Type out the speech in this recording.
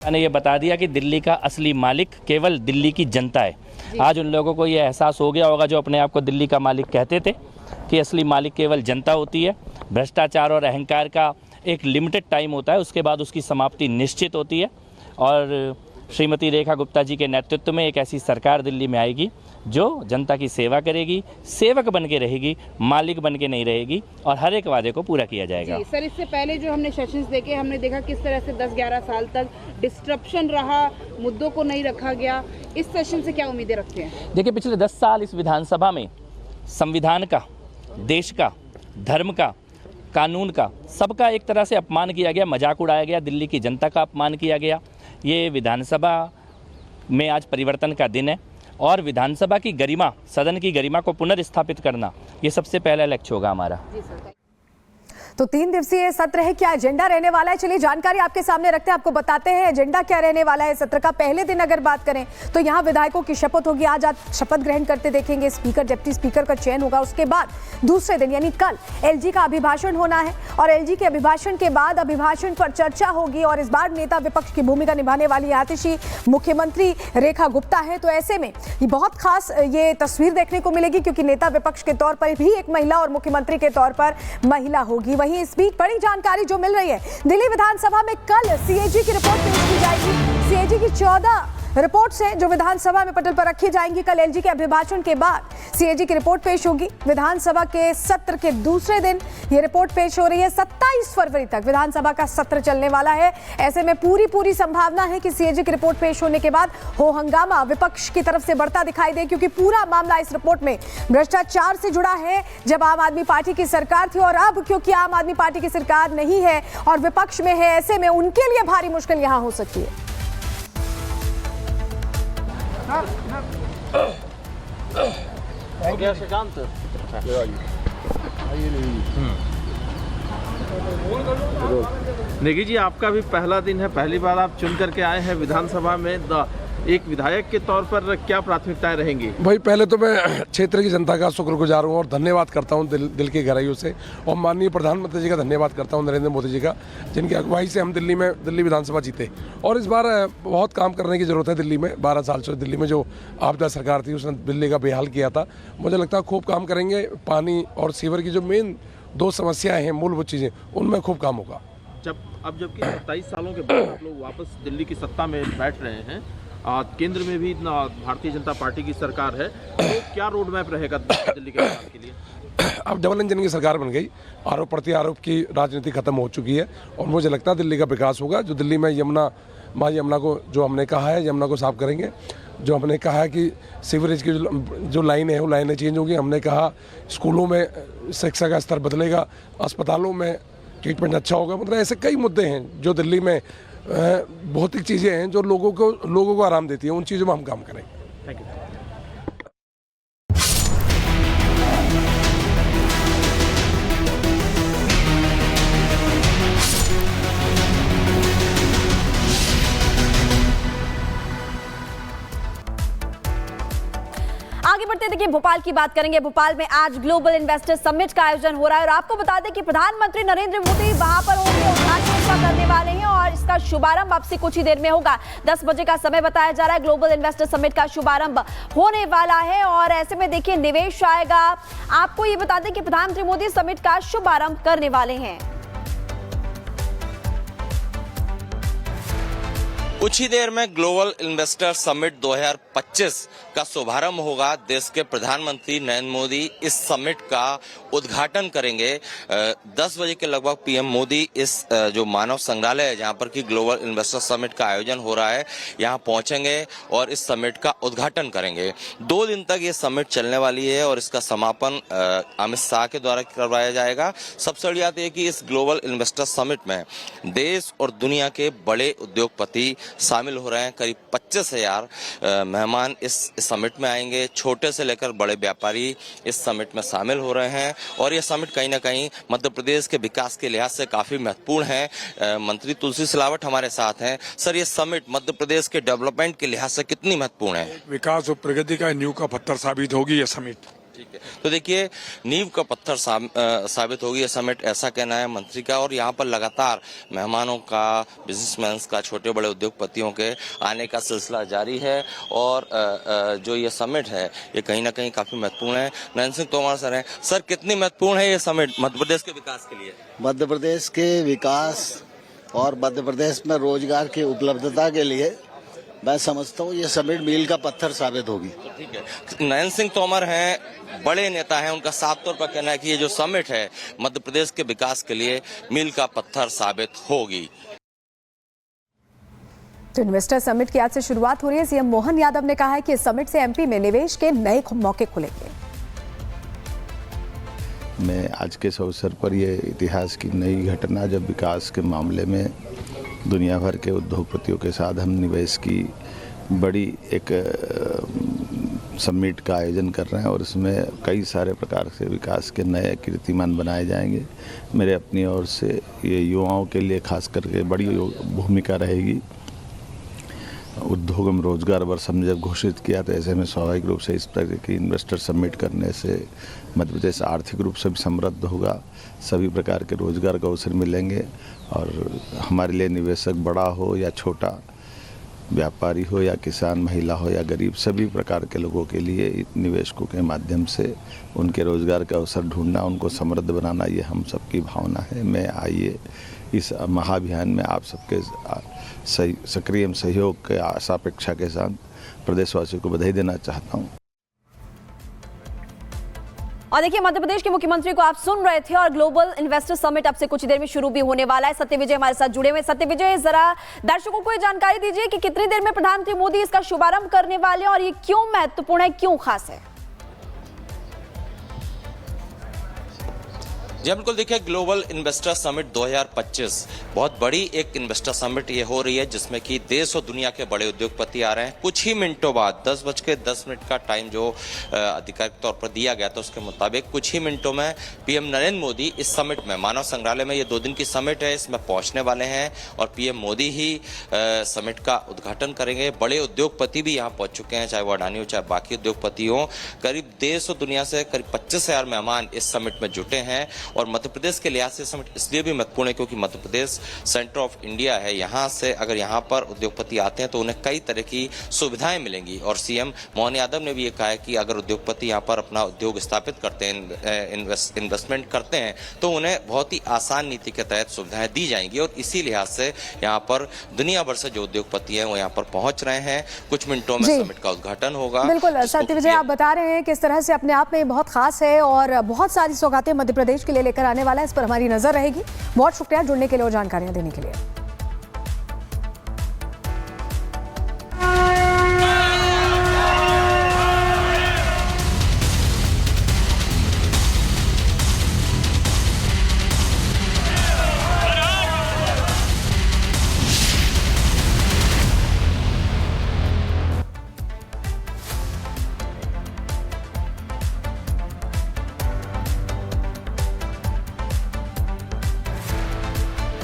मैंने ये बता दिया कि दिल्ली का असली मालिक केवल दिल्ली की जनता है। आज उन लोगों को ये एहसास हो गया होगा जो अपने आप को दिल्ली का मालिक कहते थे कि असली मालिक केवल जनता होती है। भ्रष्टाचार और अहंकार का एक लिमिटेड टाइम होता है, उसके बाद उसकी समाप्ति निश्चित होती है। और श्रीमती रेखा गुप्ता जी के नेतृत्व में एक ऐसी सरकार दिल्ली में आएगी जो जनता की सेवा करेगी, सेवक बन के रहेगी, मालिक बन के नहीं रहेगी और हर एक वादे को पूरा किया जाएगा। जी, सर, इससे पहले जो हमने सेशंस देखे, हमने देखा किस तरह से 10-11 साल तक डिस्ट्रप्शन रहा, मुद्दों को नहीं रखा गया। इस सेशन से क्या उम्मीदें रखते हैं? देखिए, पिछले 10 साल इस विधानसभा में संविधान का, देश का, धर्म का, कानून का, सबका एक तरह से अपमान किया गया, मजाक उड़ाया गया, दिल्ली की जनता का अपमान किया गया। ये विधानसभा में आज परिवर्तन का दिन है और विधानसभा की गरिमा, सदन की गरिमा को पुनर्स्थापित करना, ये सबसे पहला लक्ष्य होगा हमारा। तो 3 दिवसीय सत्र है, क्या एजेंडा रहने वाला है? चलिए जानकारी आपके सामने रखते हैं, आपको बताते हैं एजेंडा क्या रहने वाला है सत्र का। पहले दिन अगर बात करें तो यहाँ विधायकों की शपथ होगी। आज आप शपथ ग्रहण करते देखेंगे, स्पीकर, डिप्टी स्पीकर का चयन होगा। उसके बाद दूसरे दिन यानी कल एलजी का अभिभाषण होना है और एलजी के अभिभाषण के बाद अभिभाषण पर चर्चा होगी। और इस बार नेता विपक्ष की भूमिका निभाने वाली आतिशी मुख्यमंत्री रेखा गुप्ता है। तो ऐसे में ये बहुत खास ये तस्वीर देखने को मिलेगी क्योंकि नेता विपक्ष के तौर पर भी एक महिला और मुख्यमंत्री के तौर पर महिला होगी। वहीं इस बीच बड़ी जानकारी जो मिल रही है, दिल्ली विधानसभा में कल सीएजी की रिपोर्ट पेश की जाएगी। सीएजी की 14 रिपोर्ट्स हैं जो विधानसभा में पटल पर रखी जाएंगी। कल एलजी के अभिभाषण के बाद सीएजी की रिपोर्ट पेश होगी। विधानसभा के सत्र के दूसरे दिन ये रिपोर्ट पेश हो रही है। 27 फरवरी तक विधानसभा का सत्र चलने वाला है। ऐसे में पूरी संभावना है कि सीएजी की रिपोर्ट पेश होने के बाद हो हंगामा विपक्ष की तरफ से बढ़ता दिखाई दे, क्योंकि पूरा मामला इस रिपोर्ट में भ्रष्टाचार से जुड़ा है। जब आम आदमी पार्टी की सरकार थी और अब क्योंकि आम आदमी पार्टी की सरकार नहीं है और विपक्ष में है, ऐसे में उनके लिए भारी मुश्किल यहां हो सकती है। नेगी जी, आपका भी पहला दिन है, पहली बार आप चुन करके आए हैं विधानसभा में। एक विधायक के तौर पर क्या प्राथमिकताएं रहेंगी? भाई, पहले तो मैं क्षेत्र की जनता का शुक्रगुजार हूँ और धन्यवाद करता हूँ दिल की गहराइयों से। और माननीय प्रधानमंत्री जी का धन्यवाद करता हूँ, नरेंद्र मोदी जी का, जिनकी अगुवाई से हम दिल्ली विधानसभा जीते। और इस बार बहुत काम करने की ज़रूरत है दिल्ली में। 12 साल से दिल्ली में जो आपदा सरकार थी उसने दिल्ली का बेहाल किया था। मुझे लगता है खूब काम करेंगे। पानी और सीवर की जो मेन 2 समस्याएँ हैं, मूलभूत चीज़ें, उनमें खूब काम होगा। जबकि 27 सालों के बाद आप लोग वापस दिल्ली की सत्ता में बैठ रहे हैं, केंद्र में भी भारतीय जनता पार्टी की सरकार है, तो क्या रोड मैप रहेगा दिल्ली के विकास के लिए? अब डबल इंजन की सरकार बन गई, आरोप प्रत्यारोप की राजनीति खत्म हो चुकी है और मुझे लगता है दिल्ली का विकास होगा। जो दिल्ली में माँ यमुना को, जो हमने कहा है यमुना को साफ करेंगे, जो हमने कहा है कि सीवरेज की जो लाइनें हैं वो लाइनें चेंज होगी, हमने कहा स्कूलों में शिक्षा का स्तर बदलेगा, अस्पतालों में ट्रीटमेंट अच्छा होगा। मतलब ऐसे कई मुद्दे हैं जो दिल्ली में भौतिक चीज़ें हैं जो लोगों को आराम देती हैं, उन चीज़ों में हम काम करें। Thank you. आगे बढ़ते देखिए, भोपाल की बात करेंगे। भोपाल में आज ग्लोबल इन्वेस्टर समिट का आयोजन हो रहा है और आपको बता दें कि प्रधानमंत्री नरेंद्र मोदी वहां पर होंगे, उद्घाटन करने वाले हैं और इसका शुभारंभ अब से कुछ ही देर में होगा। 10 बजे का समय बताया जा रहा है। ग्लोबल इन्वेस्टर समिट का शुभारंभ होने वाला है और ऐसे में देखिए निवेश आएगा। आपको ये बता दें कि प्रधानमंत्री मोदी समिट का शुभारंभ करने वाले हैं। कुछ ही देर में ग्लोबल इन्वेस्टर समिट 2025 का शुभारंभ होगा। देश के प्रधानमंत्री नरेंद्र मोदी इस समिट का उद्घाटन करेंगे। 10 बजे के लगभग पीएम मोदी इस जो मानव संग्रहालय है जहां पर कि ग्लोबल इन्वेस्टर समिट का आयोजन हो रहा है, यहां पहुंचेंगे और इस समिट का उद्घाटन करेंगे। 2 दिन तक ये समिट चलने वाली है और इसका समापन अमित शाह के द्वारा करवाया जाएगा। सबसे बड़ी बात यह कि इस ग्लोबल इन्वेस्टर समिट में देश और दुनिया के बड़े उद्योगपति शामिल हो रहे हैं। करीब 25,000 मेहमान इस समिट में आएंगे। छोटे से लेकर बड़े व्यापारी इस समिट में शामिल हो रहे हैं और ये समिट कहीं ना कहीं मध्य प्रदेश के विकास के लिहाज से काफी महत्वपूर्ण है। मंत्री तुलसी सिलावट हमारे साथ हैं। सर, ये समिट मध्य प्रदेश के डेवलपमेंट के लिहाज से कितनी महत्वपूर्ण है? विकास और प्रगति का नींव का पत्थर साबित होगी ये समिट। ठीक है, तो देखिए नींव का पत्थर साबित होगी ये समिट, ऐसा कहना है मंत्री का। और यहाँ पर लगातार मेहमानों का, बिजनेसमैन का, छोटे बड़े उद्योगपतियों के आने का सिलसिला जारी है। और जो ये समिट है ये कहीं ना कहीं काफी महत्वपूर्ण है। नरेंद्र सिंह तोमर सर हैं। सर, कितनी महत्वपूर्ण है ये समिट मध्य प्रदेश के विकास के लिए? मध्य प्रदेश के विकास और मध्य प्रदेश में रोजगार की उपलब्धता के लिए मैं समझता हूँ ये समिट मील का पत्थर साबित होगी। ठीक है, नरेंद्र सिंह तोमर हैं, बड़े नेता हैं, उनका साफ तौर पर कहना है कि ये जो समिट है मध्य प्रदेश के विकास के लिए मील का पत्थर साबित होगी। तो इन्वेस्टर समिट की आज से शुरुआत हो रही है। सीएम मोहन यादव ने कहा है कि इस समिट से एमपी में निवेश के नए मौके खुलेंगे। मैं आज के इस अवसर पर यह इतिहास की नई घटना, जब विकास के मामले में दुनिया भर के उद्योगपतियों के साथ हम निवेश की बड़ी एक समिट का आयोजन कर रहे हैं और इसमें कई सारे प्रकार से विकास के नए कीर्तिमान बनाए जाएंगे। मेरे अपनी ओर से ये युवाओं के लिए खास करके बड़ी भूमिका रहेगी। उद्योग एवं रोजगार वर्ष हमने जब घोषित किया तो ऐसे में स्वाभाविक रूप से इस तरह की इन्वेस्टर समिट करने से मध्य प्रदेश आर्थिक रूप से भी समृद्ध होगा, सभी प्रकार के रोजगार के अवसर मिलेंगे और हमारे लिए निवेशक बड़ा हो या छोटा, व्यापारी हो या किसान, महिला हो या गरीब, सभी प्रकार के लोगों के लिए निवेशकों के माध्यम से उनके रोजगार का अवसर ढूंढना, उनको समृद्ध बनाना, ये हम सबकी भावना है। मैं आइए इस महाअभियान में आप सबके सक्रिय सहयोग के आशा अपेक्षा के साथ प्रदेशवासियों को बधाई देना चाहता हूँ। और देखिए, मध्य प्रदेश के मुख्यमंत्री को आप सुन रहे थे और ग्लोबल इन्वेस्टर समिट अब से कुछ देर में शुरू भी होने वाला है। सत्य विजय हमारे साथ जुड़े हुए। सत्य विजय, जरा दर्शकों को ये जानकारी दीजिए कि कितनी देर में प्रधानमंत्री मोदी इसका शुभारंभ करने वाले हैं और ये क्यों महत्वपूर्ण है, क्यों खास है? जी बिल्कुल, देखिए ग्लोबल इन्वेस्टर समिट 2025 बहुत बड़ी एक इन्वेस्टर समिट ये हो रही है जिसमें कि देश और दुनिया के बड़े उद्योगपति आ रहे हैं। कुछ ही मिनटों बाद 10:10 का टाइम जो आधिकारिक तौर पर दिया गया था उसके मुताबिक कुछ ही मिनटों में पीएम नरेंद्र मोदी इस समिट में, मानव संग्रहालय में ये 2 दिन की समिट है, इसमें पहुंचने वाले हैं और पीएम मोदी ही समिट का उद्घाटन करेंगे। बड़े उद्योगपति भी यहाँ पहुंच चुके हैं, चाहे वो अडानी हो चाहे बाकी उद्योगपति हो। करीब देश और दुनिया से करीब 25,000 मेहमान इस समिट में जुटे हैं। और मध्य प्रदेश के लिहाज से समिट इसलिए भी महत्वपूर्ण है क्योंकि Madhya Pradesh centre of India है। यहाँ से अगर यहाँ पर उद्योगपति आते हैं तो उन्हें कई तरह की सुविधाएं मिलेंगी। और सीएम मोहन यादव ने भी ये कहा है कि अगर उद्योगपति यहाँ पर अपना उद्योग स्थापित करते हैं, इन्वेस्टमेंट करते हैं, तो उन्हें बहुत ही आसान नीति के तहत सुविधाएं दी जाएंगी। और इसी लिहाज से यहाँ पर दुनिया भर से जो उद्योगपति हैं वो यहाँ पर पहुंच रहे हैं। कुछ मिनटों में समिट का उद्घाटन होगा। बिल्कुल सत्य विजय, आप बता रहे हैं किस तरह से अपने आप में बहुत खास है और बहुत सारी सौगातें मध्य प्रदेश के लिए लेकर आने वाला है, इस पर हमारी नजर रहेगी। बहुत शुक्रिया जुड़ने के लिए और जानकारियां देने के लिए।